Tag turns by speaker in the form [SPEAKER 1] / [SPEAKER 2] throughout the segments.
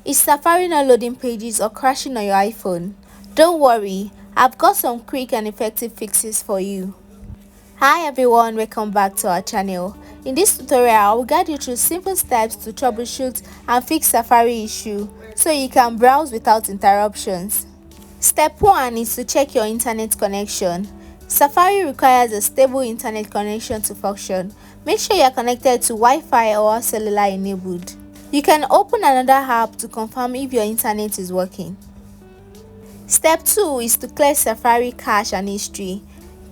[SPEAKER 1] Is Safari not loading pages or crashing on your iPhone? Don't worry, I've got some quick and effective fixes for you. Hi everyone, welcome back to our channel. In this tutorial, I will guide you through simple steps to troubleshoot and fix Safari issue so you can browse without interruptions. Step 1 is to check your internet connection. Safari requires a stable internet connection to function. Make sure you are connected to Wi-Fi or cellular enabled. You can open another app to confirm if your internet is working. Step 2 is to clear Safari cache and history.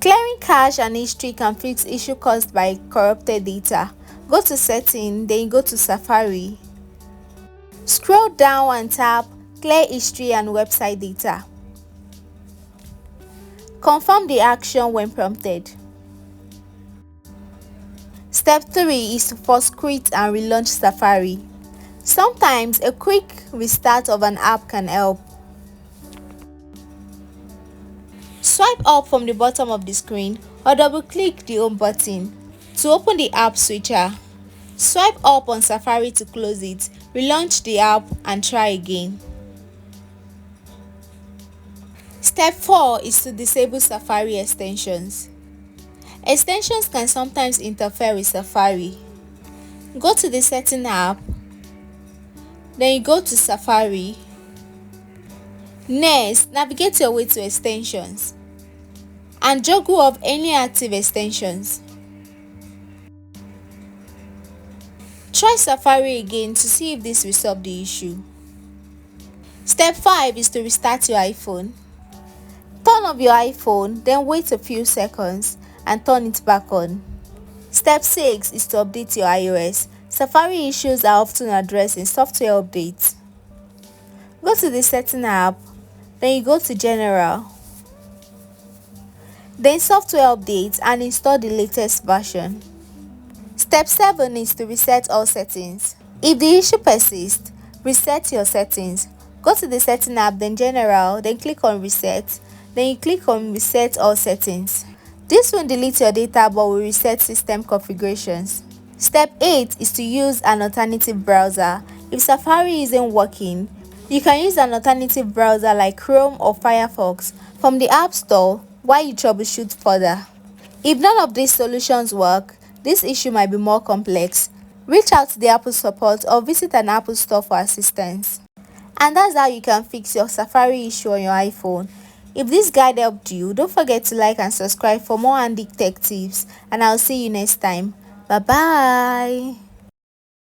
[SPEAKER 1] Clearing cache and history can fix issue caused by corrupted data. Go to Settings, then go to Safari. Scroll down and tap Clear History and Website Data. Confirm the action when prompted. Step 3 is to force quit and relaunch Safari. Sometimes a quick restart of an app can help. Swipe up from the bottom of the screen or double-click the Home button to open the app switcher. Swipe up on Safari to close it, relaunch the app and try again. Step 4 is to disable Safari extensions. Extensions can sometimes interfere with Safari. Go to the Settings app, then you go to Safari. Next, navigate your way to Extensions and juggle off any active extensions. Try Safari again to see if this will solve the issue. Step 5 is to restart your iPhone. Turn off your iPhone, then wait a few seconds and turn it back on. Step 6 is to update your iOS. Safari issues are often addressed in software updates. Go to the Settings app, then you go to General, then Software Updates and install the latest version. Step 7 is to reset all settings. If the issue persists, reset your settings. Go to the Settings app, then General, then click on Reset, then you click on Reset All Settings. This won't delete your data but will reset system configurations. Step 8 is to use an alternative browser. If Safari isn't working, you can use an alternative browser like Chrome or Firefox from the App Store while you troubleshoot further. If none of these solutions work, this issue might be more complex. Reach out to the Apple support or visit an Apple store for assistance. And that's how you can fix your Safari issue on your iPhone. If this guide helped you, don't forget to like and subscribe for more handy tech tips, and I'll see you next time. Bye bye.